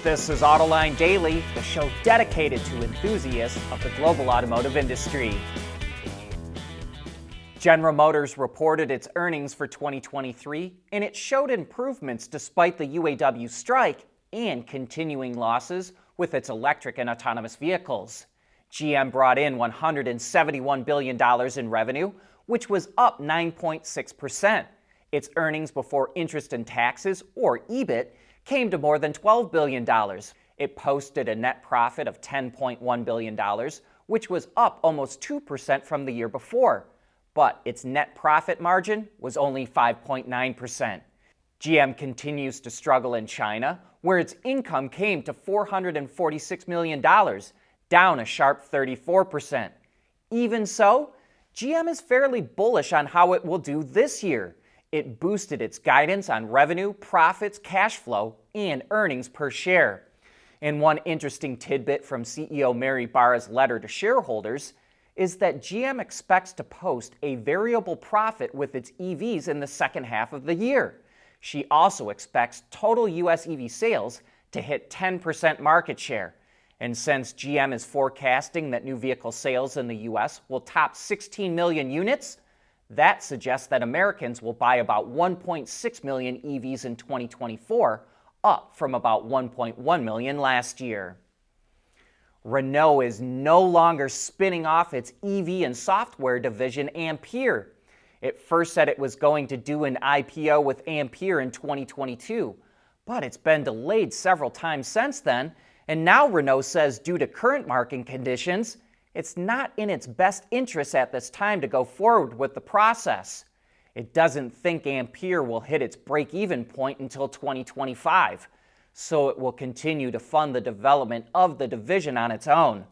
This is Autoline Daily, the show dedicated to enthusiasts of the global automotive industry. General Motors reported its earnings for 2023, and it showed improvements despite the UAW strike and continuing losses with its electric and autonomous vehicles. GM brought in $171 billion in revenue, which was up 9.6%. Its earnings before interest and taxes, or EBIT, came to more than $12 billion. It posted a net profit of $10.1 billion, which was up almost 2% from the year before. But its net profit margin was only 5.9%. GM continues to struggle in China, where its income came to $446 million, down a sharp 34%. Even so, GM is fairly bullish on how it will do this year. It boosted its guidance on revenue, profits, cash flow, and earnings per share. And one interesting tidbit from CEO Mary Barra's letter to shareholders is that GM expects to post a variable profit with its EVs in the second half of the year. She also expects total U.S. EV sales to hit 10% market share. And since GM is forecasting that new vehicle sales in the U.S. will top 16 million units, that suggests that Americans will buy about 1.6 million EVs in 2024, up from about 1.1 million last year. Renault is no longer spinning off its EV and software division Ampere. It first said it was going to do an IPO with Ampere in 2022, but it's been delayed several times since then, and now Renault says due to current market conditions, it's not in its best interest at this time to go forward with the process. It doesn't think Ampere will hit its break-even point until 2025, so it will continue to fund the development of the division on its own.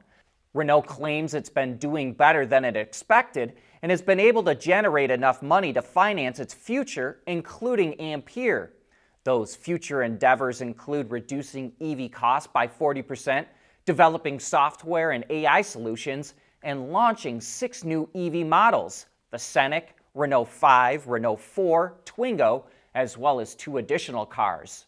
Renault claims it's been doing better than it expected and has been able to generate enough money to finance its future, including Ampere. Those future endeavors include reducing EV costs by 40%, developing software and AI solutions, and launching 6 new EV models, the Scenic, Renault 5, Renault 4, Twingo, as well as 2 additional cars.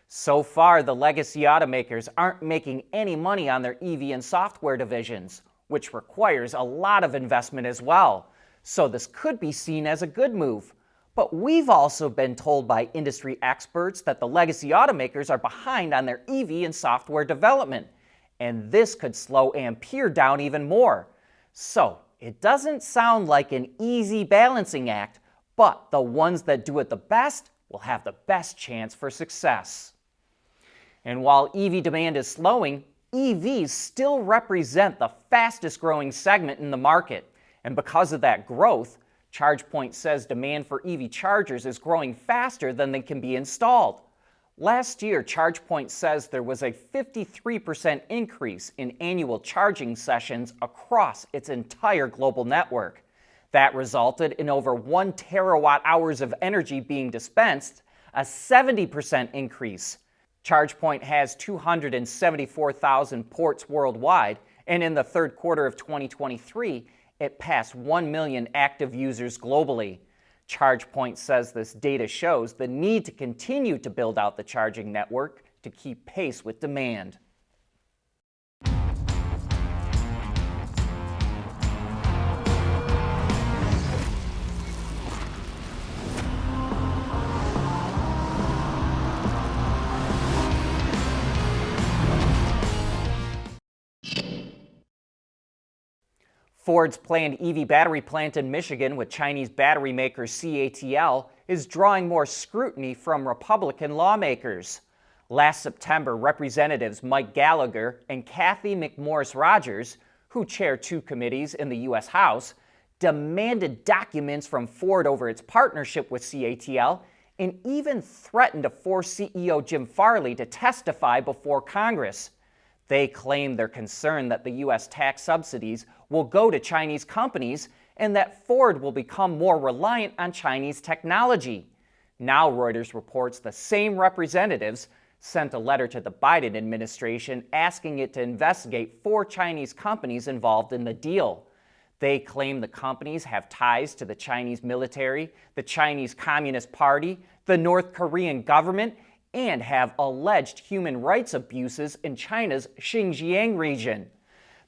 So far, the legacy automakers aren't making any money on their EV and software divisions, which requires a lot of investment as well. So this could be seen as a good move. But we've also been told by industry experts that the legacy automakers are behind on their EV and software development, and this could slow Ampere down even more. So it doesn't sound like an easy balancing act, but the ones that do it the best will have the best chance for success. And while EV demand is slowing, EVs still represent the fastest growing segment in the market. And because of that growth, ChargePoint says demand for EV chargers is growing faster than they can be installed. Last year, ChargePoint says there was a 53% increase in annual charging sessions across its entire global network. That resulted in over 1 terawatt hours of energy being dispensed, a 70% increase. ChargePoint has 274,000 ports worldwide, and in the third quarter of 2023, it passed 1 million active users globally. ChargePoint says this data shows the need to continue to build out the charging network to keep pace with demand. Ford's planned EV battery plant in Michigan with Chinese battery maker CATL is drawing more scrutiny from Republican lawmakers. Last September, Representatives Mike Gallagher and Kathy McMorris Rodgers, who chair 2 committees in the U.S. House, demanded documents from Ford over its partnership with CATL and even threatened to force CEO Jim Farley to testify before Congress. They claim they're concerned that the U.S. tax subsidies will go to Chinese companies and that Ford will become more reliant on Chinese technology. Now Reuters reports the same representatives sent a letter to the Biden administration asking it to investigate 4 Chinese companies involved in the deal. They claim the companies have ties to the Chinese military, the Chinese Communist Party, the North Korean government, and have alleged human rights abuses in China's Xinjiang region.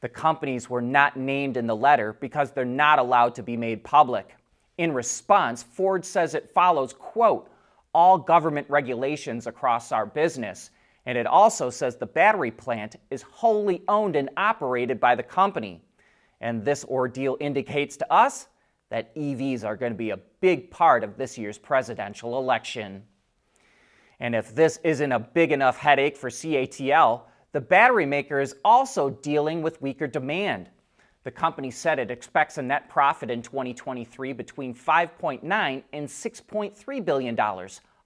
The companies were not named in the letter because they're not allowed to be made public. In response, Ford says it follows, quote, all government regulations across our business, and it also says the battery plant is wholly owned and operated by the company. And this ordeal indicates to us that EVs are going to be a big part of this year's presidential election. And if this isn't a big enough headache for CATL, the battery maker is also dealing with weaker demand. The company said it expects a net profit in 2023 between $5.9 and $6.3 billion,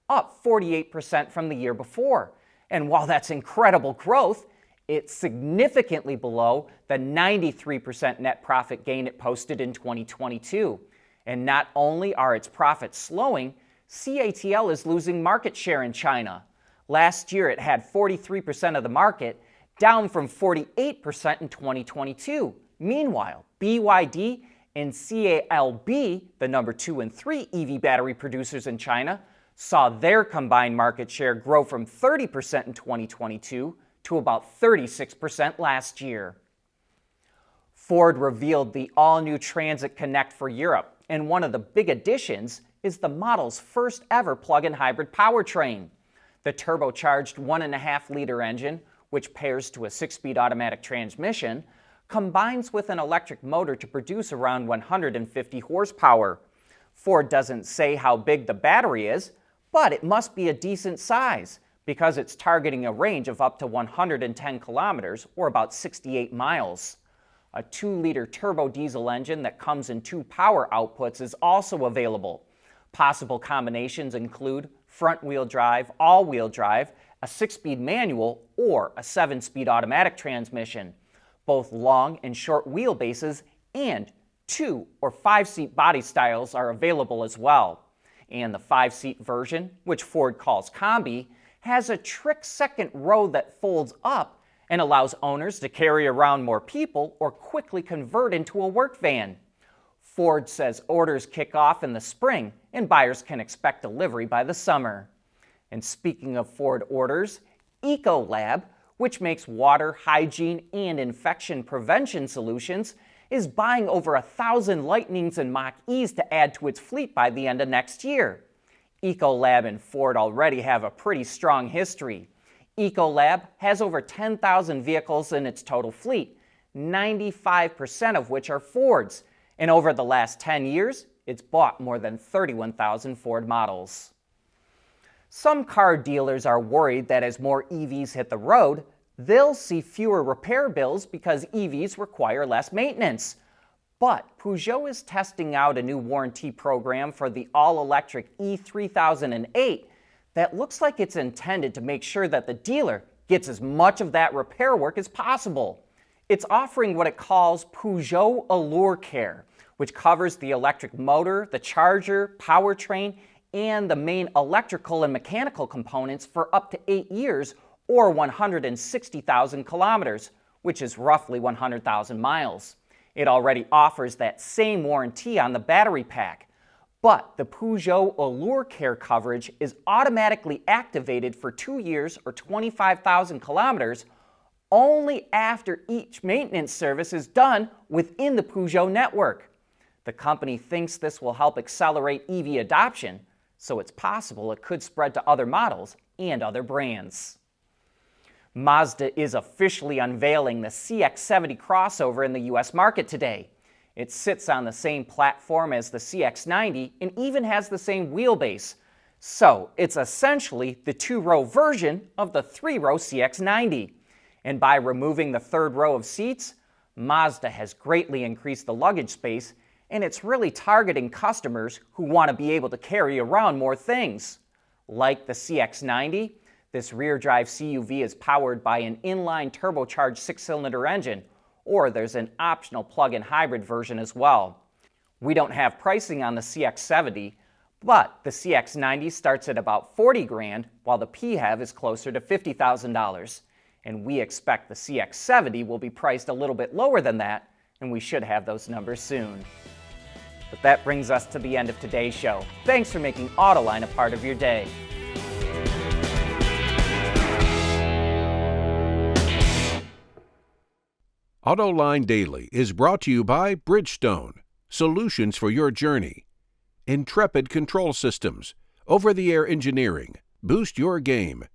up 48% from the year before. And while that's incredible growth, it's significantly below the 93% net profit gain it posted in 2022. And not only are its profits slowing, CATL is losing market share in China. Last year, it had 43% of the market, down from 48% in 2022. Meanwhile, BYD and CATL, the number 2 and 3 EV battery producers in China, saw their combined market share grow from 30% in 2022 to about 36% last year. Ford revealed the all-new Transit Connect for Europe, and one of the big additions is the model's first ever plug-in hybrid powertrain. The turbocharged 1.5-liter engine, which pairs to a 6-speed automatic transmission, combines with an electric motor to produce around 150 horsepower. Ford doesn't say how big the battery is, but it must be a decent size because it's targeting a range of up to 110 kilometers or about 68 miles. A 2-liter turbo diesel engine that comes in 2 power outputs is also available. Possible combinations include front-wheel drive, all-wheel drive, a 6-speed manual, or a 7-speed automatic transmission. Both long and short wheelbases and 2- or 5-seat body styles are available as well. And the 5-seat version, which Ford calls Combi, has a trick second row that folds up and allows owners to carry around more people or quickly convert into a work van. Ford says orders kick off in the spring and buyers can expect delivery by the summer. And speaking of Ford orders, EcoLab, which makes water, hygiene, and infection prevention solutions, is buying over 1,000 Lightnings and Mach-E's to add to its fleet by the end of next year. EcoLab and Ford already have a pretty strong history. EcoLab has over 10,000 vehicles in its total fleet, 95% of which are Fords, and over the last 10 years, it's bought more than 31,000 Ford models. Some car dealers are worried that as more EVs hit the road, they'll see fewer repair bills because EVs require less maintenance. But Peugeot is testing out a new warranty program for the all-electric E3008 that looks like it's intended to make sure that the dealer gets as much of that repair work as possible. It's offering what it calls Peugeot Allure Care, which covers the electric motor, the charger, powertrain, and the main electrical and mechanical components for up to 8 years or 160,000 kilometers, which is roughly 100,000 miles. It already offers that same warranty on the battery pack, but the Peugeot Allure Care coverage is automatically activated for 2 years or 25,000 kilometers only after each maintenance service is done within the Peugeot network. The company thinks this will help accelerate EV adoption, so it's possible it could spread to other models and other brands. Mazda is officially unveiling the CX-70 crossover in the US market today. It sits on the same platform as the CX-90 and even has the same wheelbase. So it's essentially the 2-row version of the 3-row CX-90. And by removing the 3rd row of seats, Mazda has greatly increased the luggage space, and it's really targeting customers who want to be able to carry around more things. Like the CX-90, this rear-drive CUV is powered by an inline turbocharged 6-cylinder engine, or there's an optional plug-in hybrid version as well. We don't have pricing on the CX-70, but the CX-90 starts at about $40,000, while the PHEV is closer to $50,000. And we expect the CX-70 will be priced a little bit lower than that, and we should have those numbers soon. But that brings us to the end of today's show. Thanks for making Autoline a part of your day. Autoline Daily is brought to you by Bridgestone, solutions for your journey. Intrepid Control Systems, over-the-air engineering, boost your game.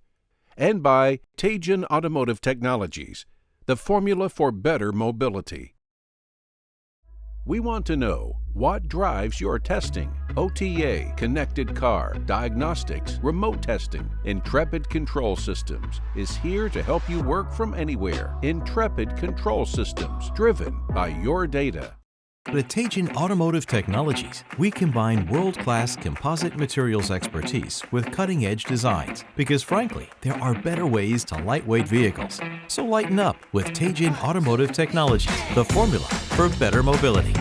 And by Teijin Automotive Technologies, the formula for better mobility. We want to know what drives your testing. OTA, connected car, diagnostics, remote testing. Intrepid Control Systems is here to help you work from anywhere. Intrepid Control Systems, driven by your data. At Teijin Automotive Technologies, we combine world-class composite materials expertise with cutting-edge designs because, frankly, there are better ways to lightweight vehicles. So lighten up with Teijin Automotive Technologies, the formula for better mobility.